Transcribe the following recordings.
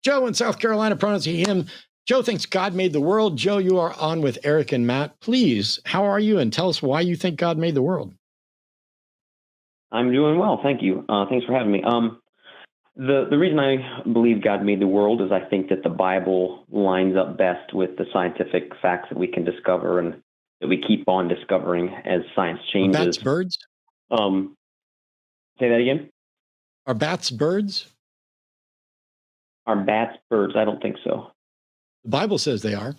Joe in South Carolina, pronouns he, him. Joe thinks God made the world. Joe, you are on with Eric and Matt. Please, how are you? And tell us why you think God made the world. I'm doing well, thank you. Thanks for having me. The reason I believe God made the world is I think that the Bible lines up best with the scientific facts that we can discover and that we keep on discovering as science changes. Are bats birds? Say that again? Are bats birds? Are bats birds? I don't think so. The Bible says they are.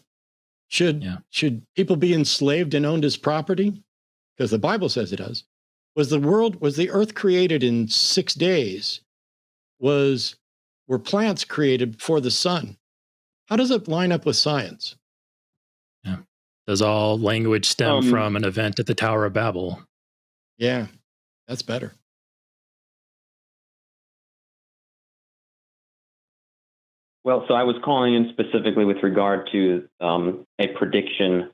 Should people be enslaved and owned as property? Because the Bible says it does. Was the earth created in 6 days? Were plants created before the sun? How does it line up with science? Yeah. Does all language stem from an event at the Tower of Babel? Yeah, that's better. Well, so I was calling in specifically with regard to a prediction,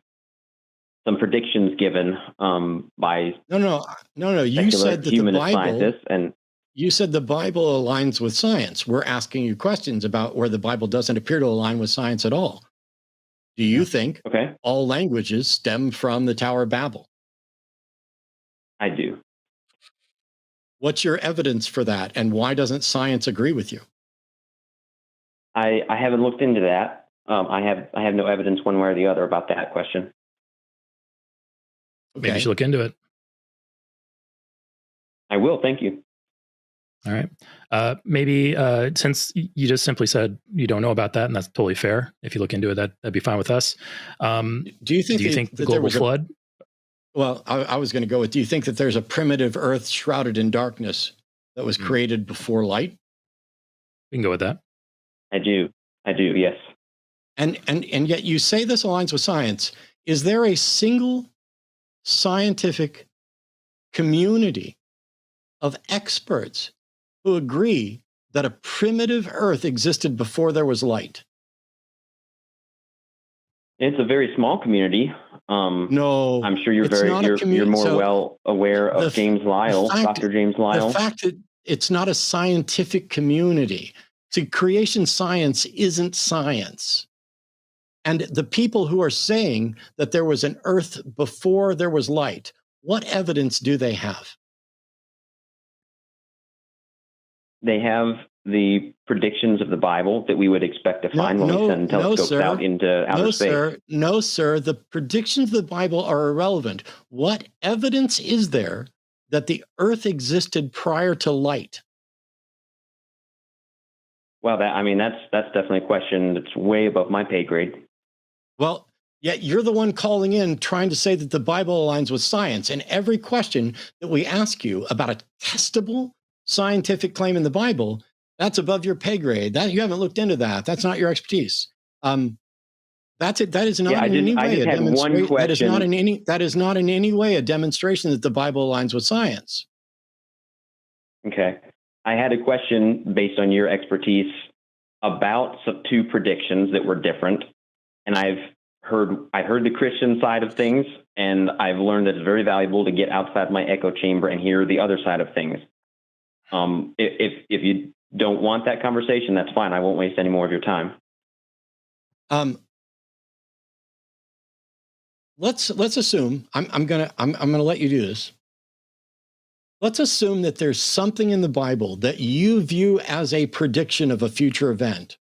some predictions given by No. You said that the Bible, scientists, and you said the Bible aligns with science. We're asking you questions about where the Bible doesn't appear to align with science at all. Do you think all languages stem from the Tower of Babel? I do. What's your evidence for that, and why doesn't science agree with you? I haven't looked into that. I have no evidence one way or the other about that question. Maybe you should look into it. I will. Thank you. All right. Maybe since you just simply said you don't know about that, and that's totally fair. If you look into it, that'd be fine with us. Do you think the global flood? Well, I was going to go with, do you think that there's a primitive Earth shrouded in darkness that was created before light? We can go with that. I do. Yes. And yet you say this aligns with science. Is there a single scientific community of experts who agree that a primitive Earth existed before there was light? It's a very small community. No, I'm sure you're more well aware of James Lyle, Dr. James Lyle. The fact that it's not a scientific community. See, creation science isn't science. And the people who are saying that there was an Earth before there was light, what evidence do they have? They have the predictions of the Bible that we would expect to find when we send telescopes out into outer space. No, sir. The predictions of the Bible are irrelevant. What evidence is there that the Earth existed prior to light? Well, that's definitely a question that's way above my pay grade. Well, yet you're the one calling in trying to say that the Bible aligns with science. And every question that we ask you about a testable scientific claim in the Bible, that's above your pay grade. That you haven't looked into that. That's not your expertise. That's it. That is not in any way a demonstration. That is not in any way a demonstration that the Bible aligns with science. Okay. I had a question based on your expertise about two predictions that were different. And I heard the Christian side of things, and I've learned that it's very valuable to get outside my echo chamber and hear the other side of things. If you don't want that conversation, that's fine. I won't waste any more of your time. Let's assume I'm gonna let you do this. Let's assume that there's something in the Bible that you view as a prediction of a future event.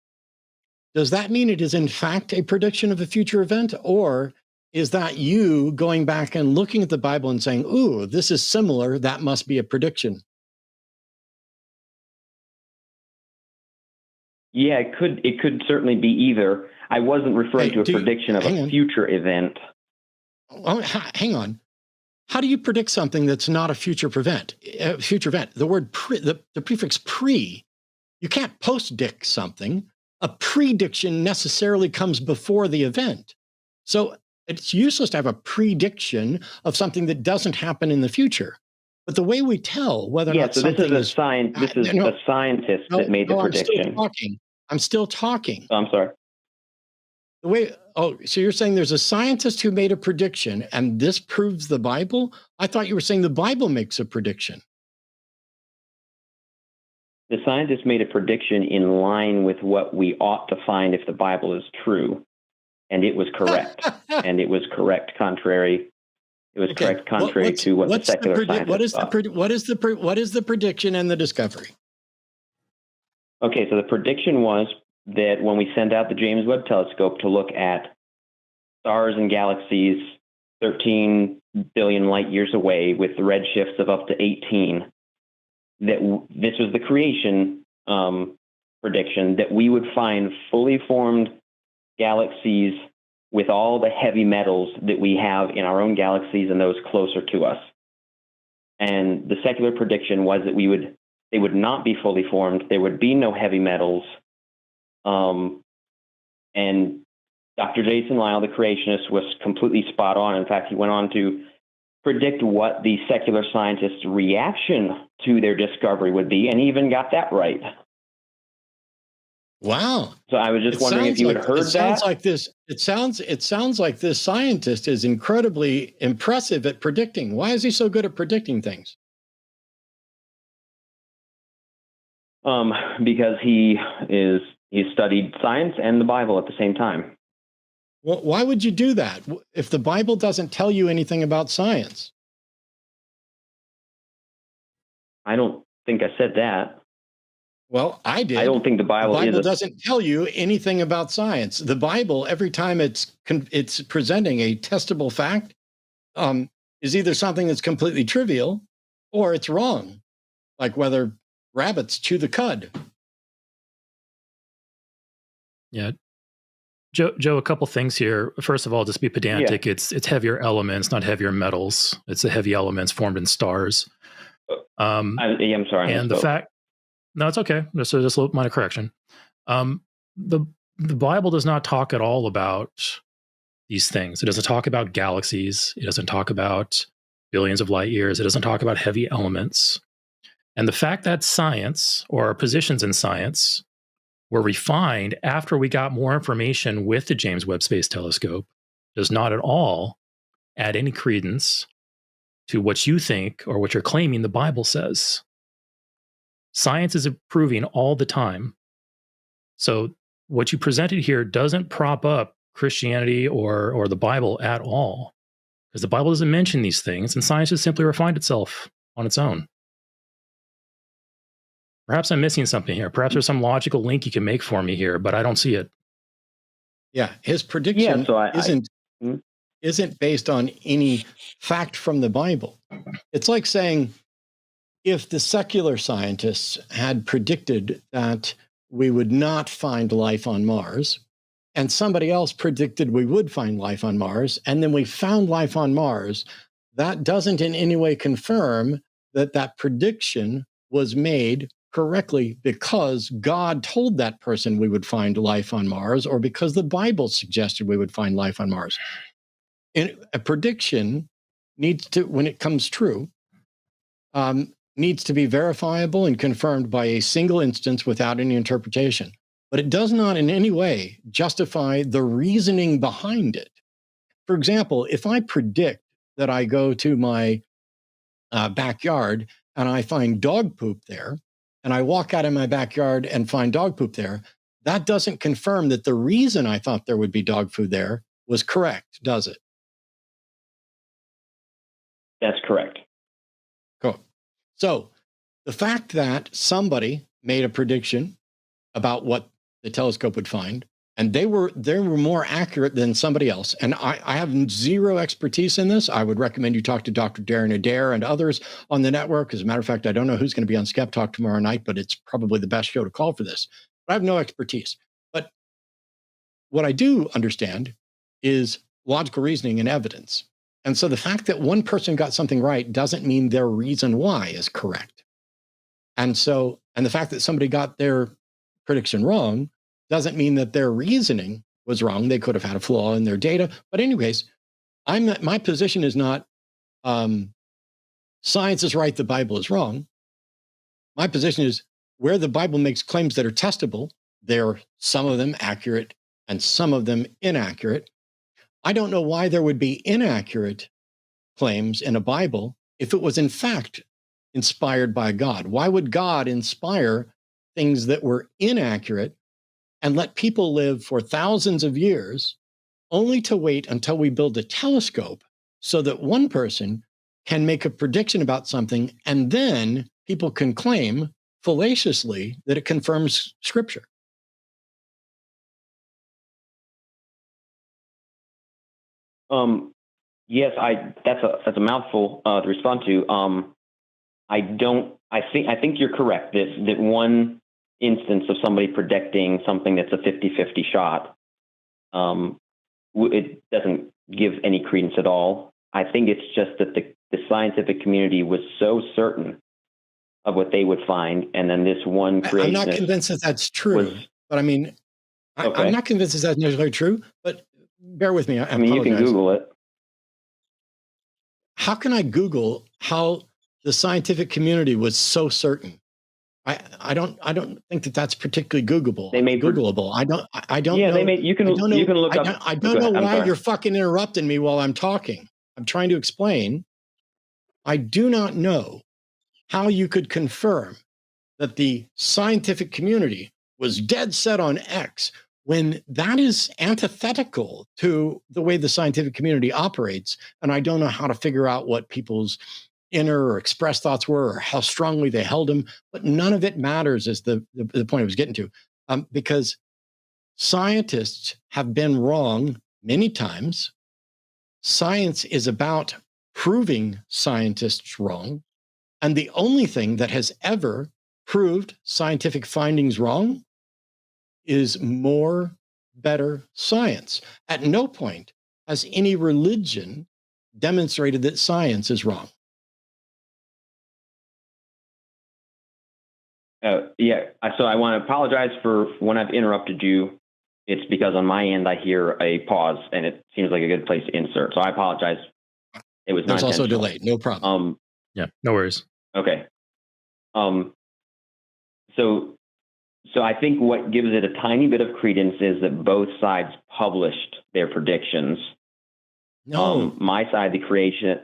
Does that mean it is in fact a prediction of a future event, or is that you going back and looking at the Bible and saying, "Ooh, this is similar. That must be a prediction"? Yeah, it could certainly be either. I wasn't referring to a prediction of a future event. Oh, hang on. How do you predict something that's not a future event? The word the prefix pre, you can't post-dict something. A prediction necessarily comes before the event. So it's useless to have a prediction of something that doesn't happen in the future. But the way we tell whether or not something is a scientist that made the prediction. I'm still talking. Oh, I'm sorry. So you're saying there's a scientist who made a prediction and this proves the Bible? I thought you were saying the Bible makes a prediction. The scientists made a prediction in line with what we ought to find if the Bible is true, and it was correct. And it was correct contrary. It was correct contrary to what the secular scientists thought. What is the prediction and the discovery? Okay, so the prediction was that when we send out the James Webb telescope to look at stars and galaxies 13 billion light years away with redshifts of up to 18, that this was the creation prediction, that we would find fully formed galaxies with all the heavy metals that we have in our own galaxies and those closer to us. And the secular prediction was that they would not be fully formed. There would be no heavy metals. And Dr. Jason Lisle, the creationist, was completely spot on. In fact, he went on to predict what the secular scientists' reaction to their discovery would be, and he even got that right. Wow! So I was just wondering if you had heard that. It sounds like this scientist is incredibly impressive at predicting. Why is he so good at predicting things? Because he studied science and the Bible at the same time. Well, why would you do that if the Bible doesn't tell you anything about science? I don't think I said that. Well, I did. I don't think the Bible doesn't tell you anything about science. The Bible, every time it's presenting a testable fact, is either something that's completely trivial or it's wrong, like whether rabbits chew the cud. Yeah. Joe, a couple things here. First of all, just be pedantic. Yeah. It's heavier elements, not heavier metals. It's the heavy elements formed in stars. I'm sorry. And the fact, no, it's okay. Just a little minor correction. The Bible does not talk at all about these things. It doesn't talk about galaxies. It doesn't talk about billions of light years. It doesn't talk about heavy elements. And the fact that science, or our positions in science, were refined after we got more information with the James Webb Space Telescope does not at all add any credence to what you think or what you're claiming the Bible says. Science is improving all the time. So what you presented here doesn't prop up Christianity or the Bible at all, because the Bible doesn't mention these things, and science just simply refined itself on its own. Perhaps I'm missing something here. Perhaps there's some logical link you can make for me here, but I don't see it. Yeah, his prediction isn't based on any fact from the Bible. It's like saying, if the secular scientists had predicted that we would not find life on Mars, and somebody else predicted we would find life on Mars, and then we found life on Mars, that doesn't in any way confirm that that prediction was made correctly because God told that person we would find life on Mars, or because the Bible suggested we would find life on Mars. And a prediction needs to, when it comes true, needs to be verifiable and confirmed by a single instance without any interpretation. But it does not in any way justify the reasoning behind it. For example, if I predict that I go to my backyard and I find dog poop there, and I walk out in my backyard and find dog poop there, that doesn't confirm that the reason I thought there would be dog food there was correct, does it? That's correct. Cool. So the fact that somebody made a prediction about what the telescope would find, and they were more accurate than somebody else. And I have zero expertise in this. I would recommend you talk to Dr. Darren Adair and others on the network. As a matter of fact, I don't know who's going to be on Skep Talk tomorrow night, but it's probably the best show to call for this. But I have no expertise. But what I do understand is logical reasoning and evidence. And so the fact that one person got something right doesn't mean their reason why is correct. And the fact that somebody got their prediction wrong doesn't mean that their reasoning was wrong. They could have had a flaw in their data. But anyways, my position is not science is right, the Bible is wrong. My position is where the Bible makes claims that are testable, there are some of them accurate and some of them inaccurate. I don't know why there would be inaccurate claims in a Bible if it was in fact inspired by God. Why would God inspire things that were inaccurate and let people live for thousands of years, only to wait until we build a telescope so that one person can make a prediction about something, and then people can claim fallaciously that it confirms Scripture. Yes, that's a mouthful to respond to. I think you're correct that one instance of somebody predicting something that's a 50-50 shot, it doesn't give any credence at all. I think it's just that the scientific community was so certain of what they would find, and then this one creationist. I'm not convinced that that's true, but I mean, okay. I'm not convinced that that's necessarily true, but bear with me. I mean, you can Google it. How can I Google how the scientific community was so certain? I don't think that that's particularly Googleable. Googleable. I don't. Yeah, know. You can look up. I don't know why you're fucking interrupting me while I'm talking. I'm trying to explain. I do not know how you could confirm that the scientific community was dead set on X when that is antithetical to the way the scientific community operates. And I don't know how to figure out what people's inner or expressed thoughts were or how strongly they held them, but none of it matters is the point I was getting to. Because scientists have been wrong many times. Science is about proving scientists wrong. And the only thing that has ever proved scientific findings wrong is more, better science. At no point has any religion demonstrated that science is wrong. Yeah, so I want to apologize for when I've interrupted you. It's because on my end I hear a pause, and it seems like a good place to insert. So I apologize. It was not. There's also delayed. No problem. Yeah, no worries. Okay. So I think what gives it a tiny bit of credence is that both sides published their predictions. No, my side, the creation.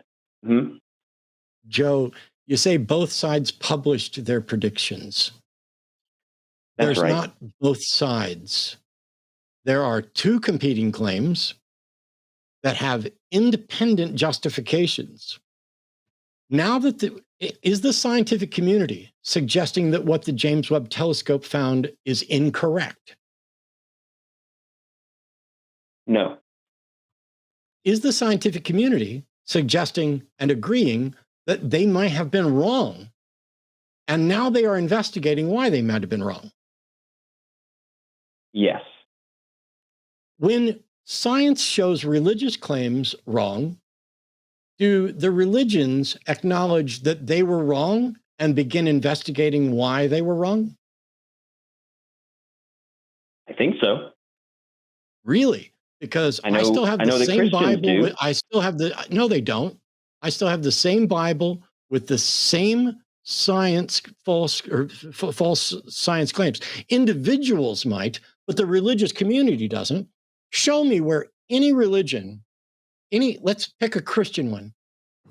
Joe, you say both sides published their predictions. That's There's right. not both sides. There are two competing claims that have independent justifications. Now that is the scientific community suggesting that what the James Webb telescope found is incorrect? No. Is the scientific community suggesting and agreeing that they might have been wrong, and now they are investigating why they might have been wrong? Yes. When science shows religious claims wrong, do the religions acknowledge that they were wrong and begin investigating why they were wrong? I think so. Really? Because I still have the same Bible. No, they don't. I still have the same Bible with the same false science claims. Individuals might, but the religious community doesn't. Show me where any religion, let's pick a Christian one.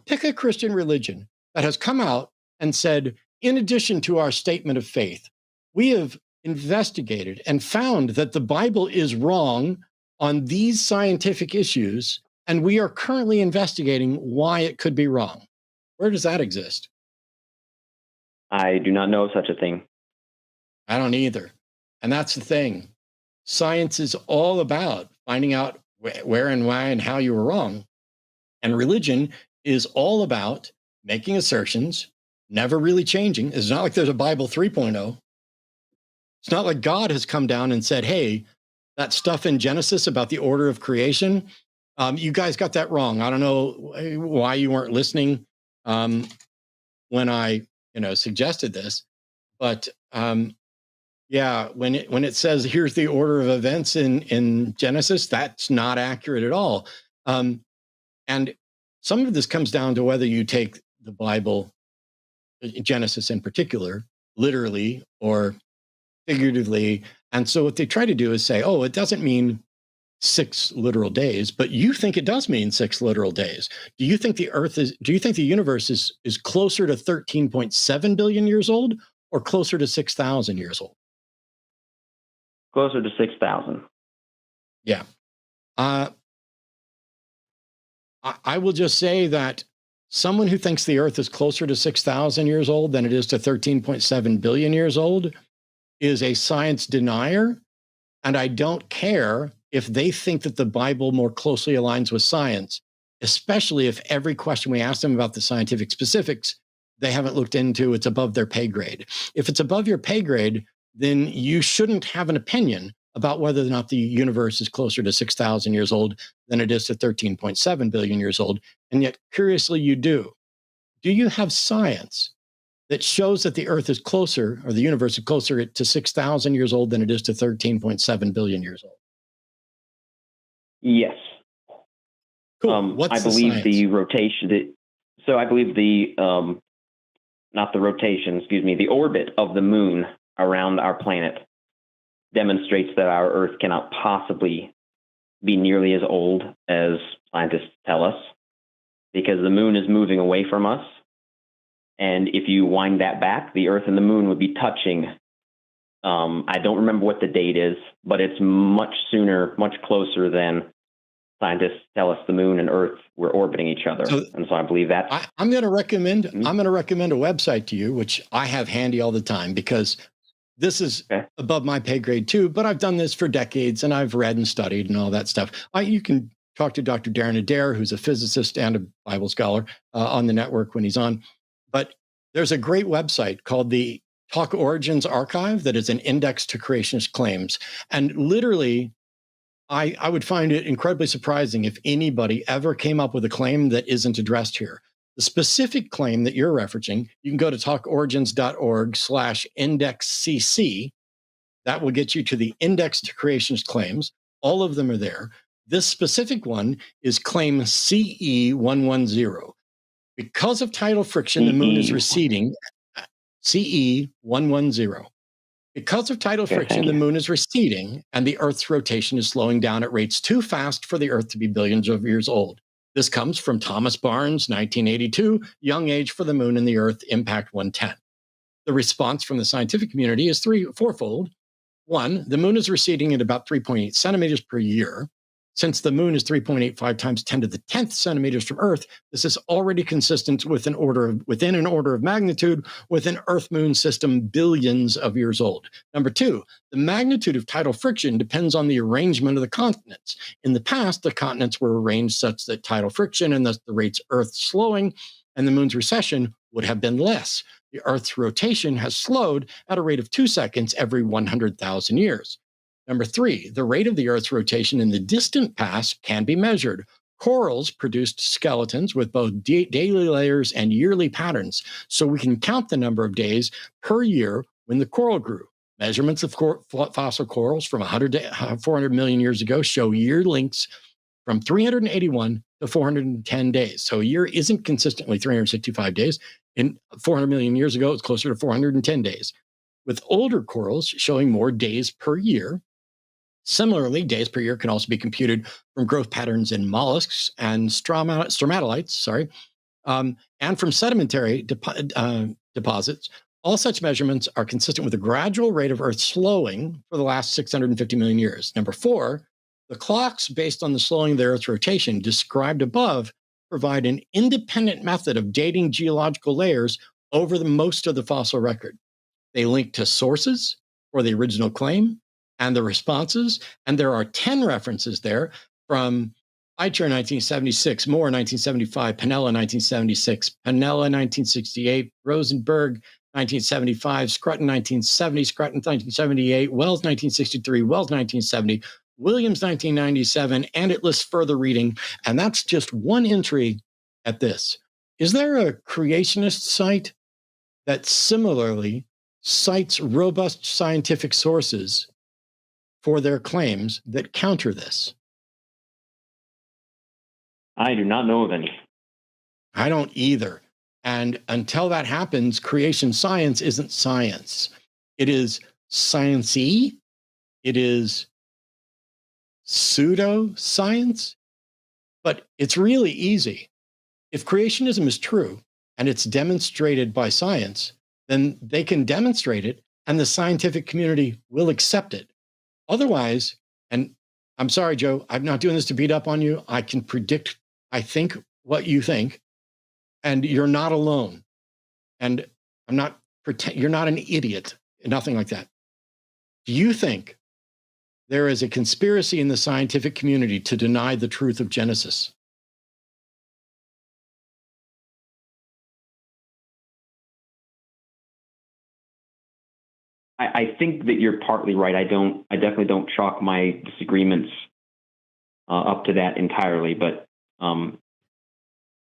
Pick a Christian religion that has come out and said, in addition to our statement of faith, we have investigated and found that the Bible is wrong on these scientific issues, and we are currently investigating why it could be wrong. Where does that exist? I do not know of such a thing. I don't either. And that's the thing. Science is all about finding out where and why and how you were wrong. And religion is all about making assertions, never really changing. It's not like there's a Bible 3.0. It's not like God has come down and said, hey, that stuff in Genesis about the order of creation, you guys got that wrong. I don't know why you weren't listening when I suggested this. But yeah, when it says here's the order of events in Genesis, that's not accurate at all. And some of this comes down to whether you take the Bible, Genesis in particular, literally or figuratively. And so what they try to do is say, oh, it doesn't mean 6 literal days, but you think it does mean 6 literal days. Do you think the universe is closer to 13.7 billion years old or closer to 6,000 years old? Closer to 6,000. Yeah. I will just say that someone who thinks the Earth is closer to 6,000 years old than it is to 13.7 billion years old is a science denier. And I don't care if they think that the Bible more closely aligns with science, especially if every question we ask them about the scientific specifics, they haven't looked into, it's above their pay grade. If it's above your pay grade, then you shouldn't have an opinion about whether or not the universe is closer to 6,000 years old than it is to 13.7 billion years old. And yet, curiously, you do. Do you have science that shows that the Earth is closer, or the universe is closer to 6,000 years old than it is to 13.7 billion years old? Yes. Cool. What's I believe science? the rotation. So I believe the not the rotation, excuse me, the orbit of the moon around our planet demonstrates that our Earth cannot possibly be nearly as old as scientists tell us, because the moon is moving away from us. And if you wind that back, the Earth and the moon would be touching. I don't remember what the date is, but it's much sooner, much closer than scientists tell us the moon and Earth were orbiting each other. And so I believe that. I'm going to recommend a website to you, which I have handy all the time, because this is above my pay grade too, but I've done this for decades and I've read and studied and all that stuff. You can talk to Dr. Darren Adair, who's a physicist and a Bible scholar on the network when he's on. But there's a great website called the Talk Origins Archive that is an index to creationist claims. And literally, I would find it incredibly surprising if anybody ever came up with a claim that isn't addressed here. The specific claim that you're referencing, you can go to talkorigins.org/indexcc. That will get you to the index to creationist claims. All of them are there. This specific one is claim CE110. Because of tidal friction, the moon is receding. CE110. Because of tidal friction, the moon is receding and the Earth's rotation is slowing down at rates too fast for the Earth to be billions of years old. This comes from Thomas Barnes, 1982, Young Age for the Moon and the Earth, Impact 110. The response from the scientific community is fourfold. One, the moon is receding at about 3.8 centimeters per year. Since the moon is 3.85 times 10 to the 10th centimeters from Earth, this is already consistent with within an order of magnitude with an Earth-Moon system billions of years old. Number two, the magnitude of tidal friction depends on the arrangement of the continents. In the past, the continents were arranged such that tidal friction and thus the rates Earth slowing and the moon's recession would have been less. The Earth's rotation has slowed at a rate of 2 seconds every 100,000 years. Number three, the rate of the Earth's rotation in the distant past can be measured. Corals produced skeletons with both daily layers and yearly patterns, so we can count the number of days per year when the coral grew. Measurements of fossil corals from 100 to 400 million years ago show year lengths from 381 to 410 days. So a year isn't consistently 365 days. In 400 million years ago, it's closer to 410 days. With older corals showing more days per year. Similarly, days per year can also be computed from growth patterns in mollusks and stromatolites, and from sedimentary deposits. All such measurements are consistent with the gradual rate of Earth slowing for the last 650 million years. Number four, the clocks based on the slowing of the Earth's rotation described above provide an independent method of dating geological layers over most of the fossil record. They link to sources for the original claim and the responses, and there are 10 references there from Eicher 1976, Moore 1975, Pennella 1976, Pennella 1968, Rosenberg 1975, Scruton 1970, Scruton 1978, Wells 1963, Wells 1970, Williams 1997, and it lists further reading, and that's just one entry at this. Is there a creationist site that similarly cites robust scientific sources for their claims that counter this? I do not know of any. I don't either. And until that happens, creation science isn't science. It is science-y. It is pseudo-science. But it's really easy. If creationism is true and it's demonstrated by science, then they can demonstrate it and the scientific community will accept it. Otherwise, and I'm sorry, Joe, I'm not doing this to beat up on you. I can predict, I think, what you think, and you're not alone. And you're not an idiot, nothing like that. Do you think there is a conspiracy in the scientific community to deny the truth of Genesis? I think that you're partly right. I definitely don't chalk my disagreements up to that entirely, but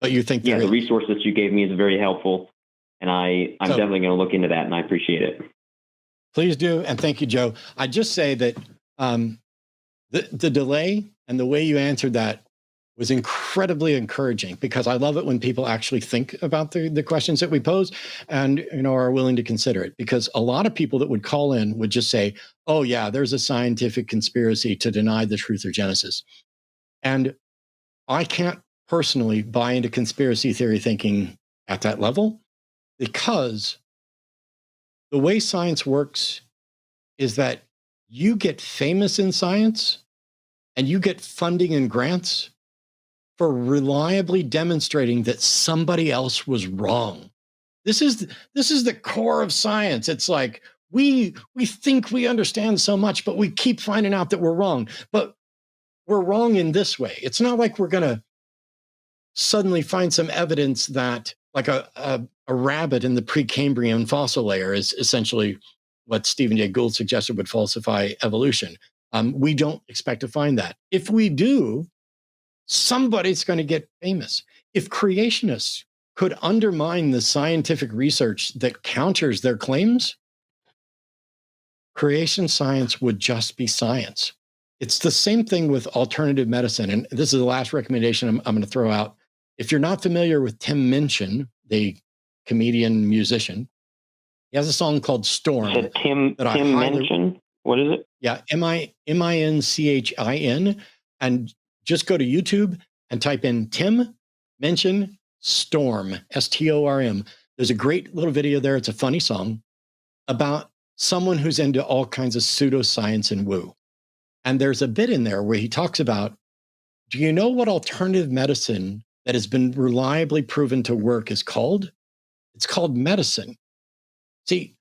you think the resource that you gave me is very helpful, and I'm definitely going to look into that, and I appreciate it. Please do, and thank you, Joe. I just say that the delay and the way you answered that was incredibly encouraging, because I love it when people actually think about the questions that we pose and are willing to consider it. Because a lot of people that would call in would just say, "Oh yeah, there's a scientific conspiracy to deny the truth of Genesis," and I can't personally buy into conspiracy theory thinking at that level, because the way science works is that you get famous in science and you get funding and grants for reliably demonstrating that somebody else was wrong. This is the core of science. It's like we think we understand so much, but we keep finding out that we're wrong. But we're wrong in this way. It's not like we're going to suddenly find some evidence that, like a rabbit in the Precambrian fossil layer is essentially what Stephen Jay Gould suggested would falsify evolution. We don't expect to find that. If we do, somebody's going to get famous. If creationists could undermine the scientific research that counters their claims, creation science would just be science. It's the same thing with alternative medicine. And this is the last recommendation I'm going to throw out. If you're not familiar with Tim Minchin, the comedian musician, he has a song called Storm. You said Tim Minchin? What is it? Yeah, Minchin. And just go to YouTube and type in Tim Minchin Storm, Storm. There's a great little video there. It's a funny song about someone who's into all kinds of pseudoscience and woo. And there's a bit in there where he talks about, do you know what alternative medicine that has been reliably proven to work is called? It's called medicine. See,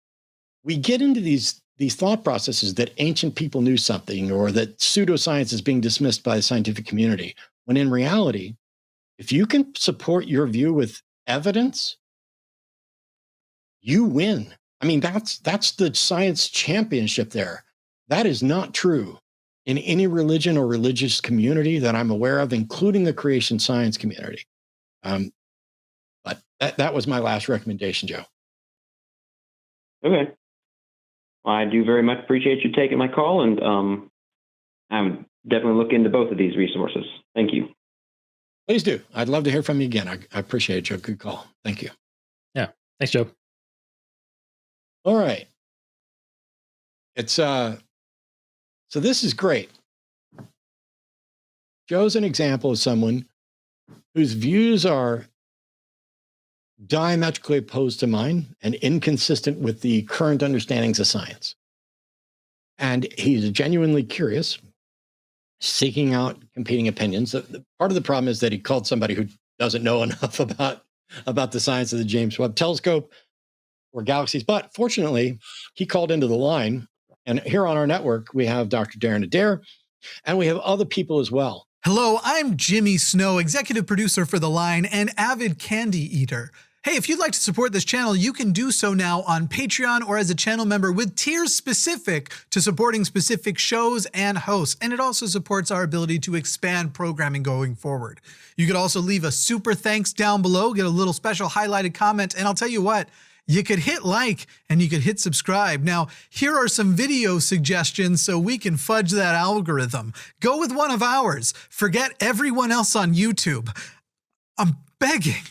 we get into these thought processes that ancient people knew something, or that pseudoscience is being dismissed by the scientific community, when in reality, if you can support your view with evidence, you win. I mean, that's the science championship there. That is not true in any religion or religious community that I'm aware of, including the creation science community. But that was my last recommendation, Joe. Okay. I do very much appreciate you taking my call, and I'm definitely looking into both of these resources. Thank you. Please do. I'd love to hear from you again. I appreciate it, Joe. Good call. Thank you. Yeah. Thanks, Joe. All right. It's so this is great. Joe's an example of someone whose views are diametrically opposed to mine and inconsistent with the current understandings of science. And he's genuinely curious, seeking out competing opinions. Part of the problem is that he called somebody who doesn't know enough about the science of the James Webb Telescope or galaxies. But fortunately, he called into the line. And here on our network, we have Dr. Darren Adair, and we have other people as well. Hello, I'm Jimmy Snow, executive producer for The Line and avid candy eater. Hey, if you'd like to support this channel, you can do so now on Patreon or as a channel member with tiers specific to supporting specific shows and hosts. And it also supports our ability to expand programming going forward. You could also leave a super thanks down below, get a little special highlighted comment, and I'll tell you what, you could hit like and you could hit subscribe. Now, here are some video suggestions so we can fudge that algorithm. Go with one of ours. Forget everyone else on YouTube. I'm begging.